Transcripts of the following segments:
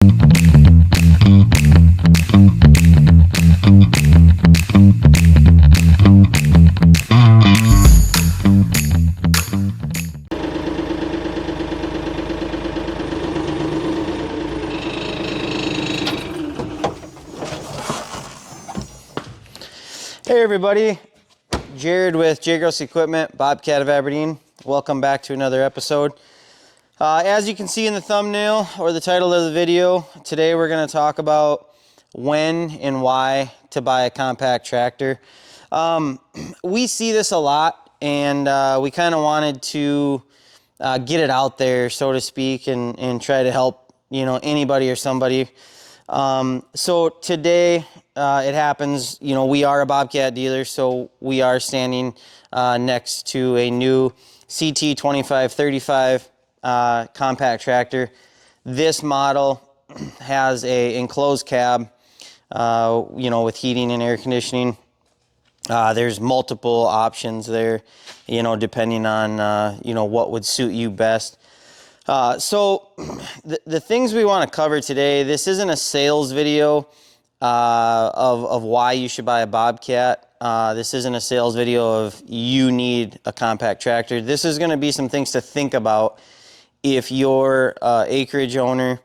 Hey everybody, Jared with J Gross Equipment, Bobcat of Aberdeen. Welcome back to another episode. As you can see in the thumbnail or the title of the video, today we're going to talk about when and why to buy a compact tractor. We see this a lot, and we kind of wanted to get it out there, so to speak, and try to help, anybody or somebody. So today, it happens, we are a Bobcat dealer, so we are standing next to a new CT 2535 compact tractor. This model has a enclosed cab, with heating and air conditioning. There's multiple options there, depending on, what would suit you best. So the things we want to cover today, this isn't a sales video of why you should buy a Bobcat. This isn't a sales video of you need a compact tractor. This is going to be some things to think about if you're an acreage owner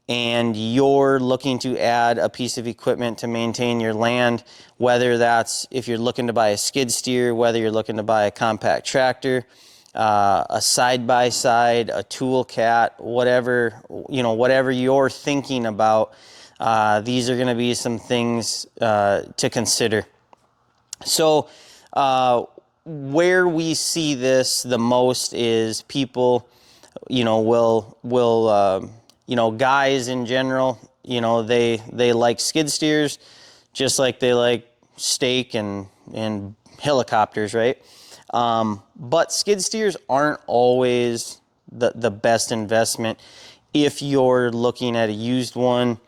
and you're looking to add a piece of equipment to maintain your land, whether that's if you're looking to buy a skid steer, whether you're looking to buy a compact tractor, a side-by-side, a tool cat, whatever you're thinking about. These are going to be some things to consider. So where we see this the most is people, guys in general, they like skid steers just like they like steak and helicopters, right? But skid steers aren't always the best investment if you're looking at a used one.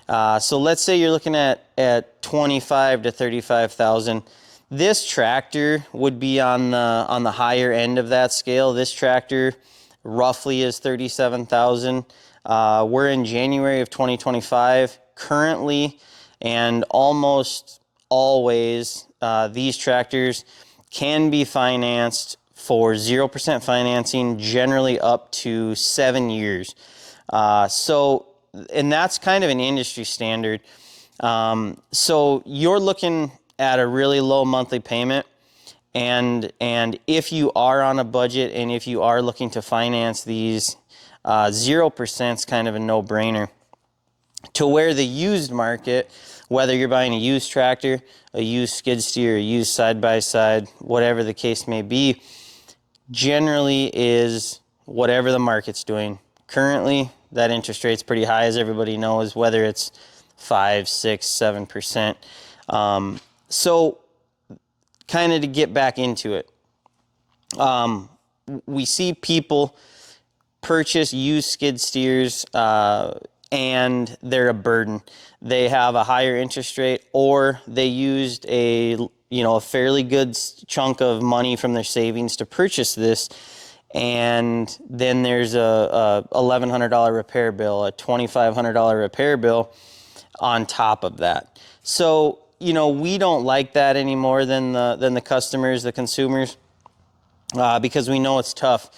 So let's say you're looking at 25 to 35,000. This tractor would be on the higher end of that scale. This tractor roughly is 37,000. We're in January of 2025 currently, and almost always these tractors can be financed for 0% financing, generally up to 7 years. And that's kind of an industry standard. So you're looking at a really low monthly payment, and if you are on a budget and if you are looking to finance these, 0% is kind of a no-brainer. To where the used market, whether you're buying a used tractor, a used skid steer, a used side-by-side, whatever the case may be, generally is whatever the market's doing. Currently, that interest rate's pretty high, as everybody knows, whether it's 5, 6, 7%. So kind of to get back into it, we see people purchase used skid steers and they're a burden. They have a higher interest rate, or they used a fairly good chunk of money from their savings to purchase this, and then there's a $1,100 repair bill, a $2,500 repair bill on top of that. So we don't like that any more than the customers, the consumers, because we know it's tough.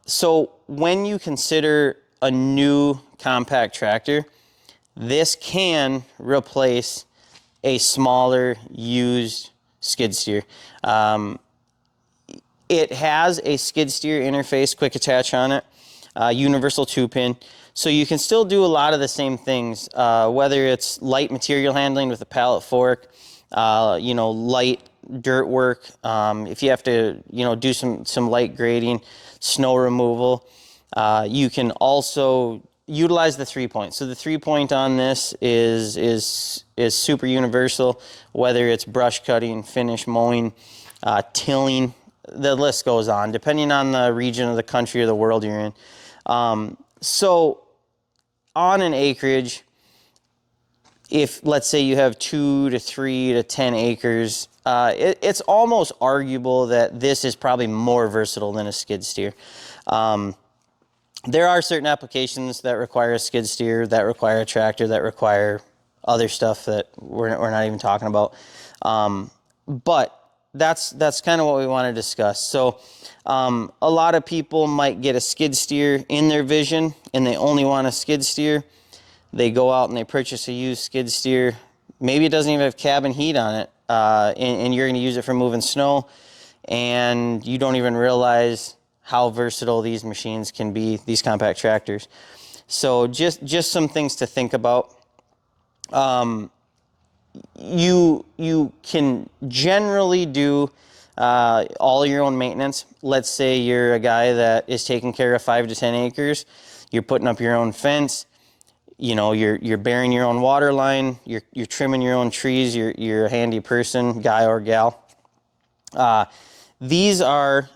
So when you consider a new compact tractor, this can replace a smaller used skid steer. It has a skid steer interface quick attach on it, universal 2-pin. So you can still do a lot of the same things, whether it's light material handling with a pallet fork, light dirt work, if you have to, do some light grading, snow removal. You can also utilize the 3-point. So the 3-point on this is super universal, whether it's brush cutting, finish mowing, tilling, the list goes on, depending on the region of the country or the world you're in. So on an acreage, if let's say you have 2 to 3 to 10 acres, it's almost arguable that this is probably more versatile than a skid steer. there are certain applications that require a skid steer, that require a tractor, that require other stuff that we're not even talking about. But that's kind of what we want to discuss. So a lot of people might get a skid steer in their vision and they only want a skid steer. They go out and they purchase a used skid steer. Maybe it doesn't even have cabin heat on it, and you're going to use it for moving snow, and you don't even realize how versatile these machines can be, these compact tractors. So just some things to think about. You can generally do all your own maintenance. Let's say you're a guy that is taking care of 5 to 10 acres. You're putting up your own fence. You know, you're burying your own water line. You're trimming your own trees. You're a handy person, guy or gal. These are,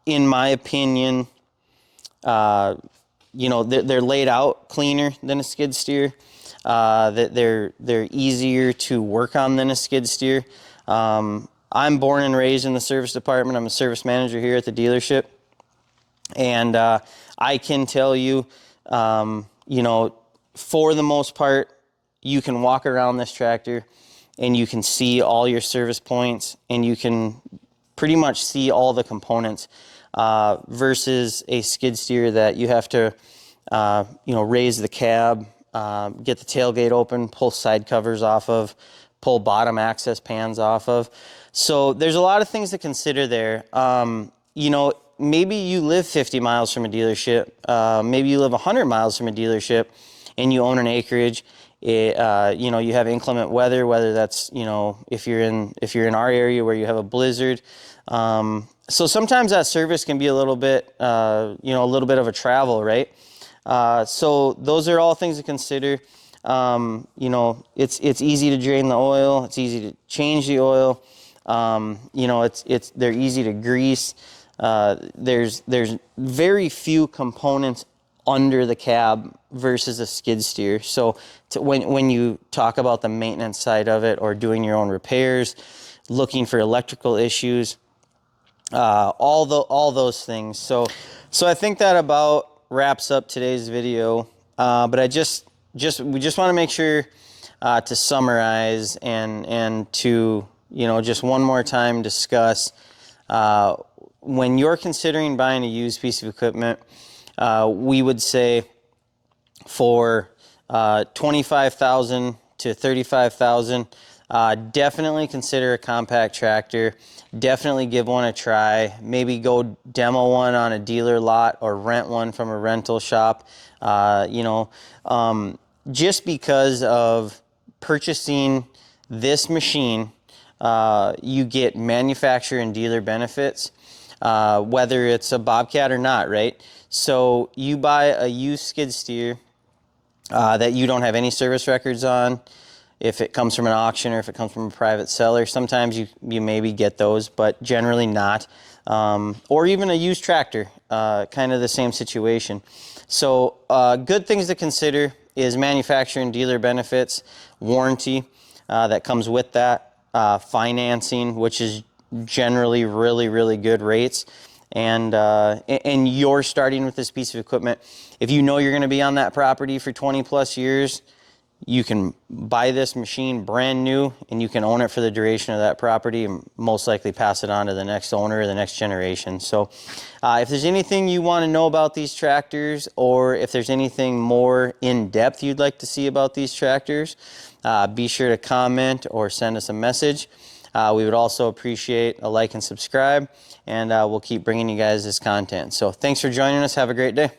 in my opinion, you know, they're laid out cleaner than a skid steer. That they're easier to work on than a skid steer. I'm born and raised in the service department. I'm a service manager here at the dealership, and I can tell you, you know, for the most part, you can walk around this tractor and you can see all your service points and you can pretty much see all the components, versus a skid steer that you have to, you know, raise the cab, get the tailgate open, pull side covers off of, pull bottom access pans off of. So there's a lot of things to consider there. You know, maybe you live 50 miles from a dealership, maybe you live 100 miles from a dealership and you own an acreage. You know, you have inclement weather, whether that's, you know, if you're in our area where you have a blizzard. So sometimes that service can be a little bit, you know, a little bit of a travel, right? So those are all things to consider. You know, it's easy to drain the oil. It's easy to change the oil. You know, they're easy to grease. There's very few components under the cab versus a skid steer. So when you talk about the maintenance side of it or doing your own repairs, looking for electrical issues, all those things. So I think that about wraps up today's video. But we just want to make sure to summarize and to, you know, just one more time discuss, when you're considering buying a used piece of equipment, we would say for $25,000 to $35,000, definitely consider a compact tractor. Definitely give one a try. Maybe go demo one on a dealer lot or rent one from a rental shop. You know, just because of purchasing this machine, you get manufacturer and dealer benefits, whether it's a Bobcat or not, right? So you buy a used skid steer that you don't have any service records on. If it comes from an auction or if it comes from a private seller, sometimes you maybe get those, but generally not. Or even a used tractor, kind of the same situation. So good things to consider is manufacturer and dealer benefits, warranty that comes with that, financing, which is generally really good rates, and you're starting with this piece of equipment. If you know you're going to be on that property for 20 plus years, you can buy this machine brand new and you can own it for the duration of that property and most likely pass it on to the next owner or the next generation. So if there's anything you want to know about these tractors, or if there's anything more in depth you'd like to see about these tractors, be sure to comment or send us a message. We would also appreciate a like and subscribe, and we'll keep bringing you guys this content. So thanks for joining us. Have a great day.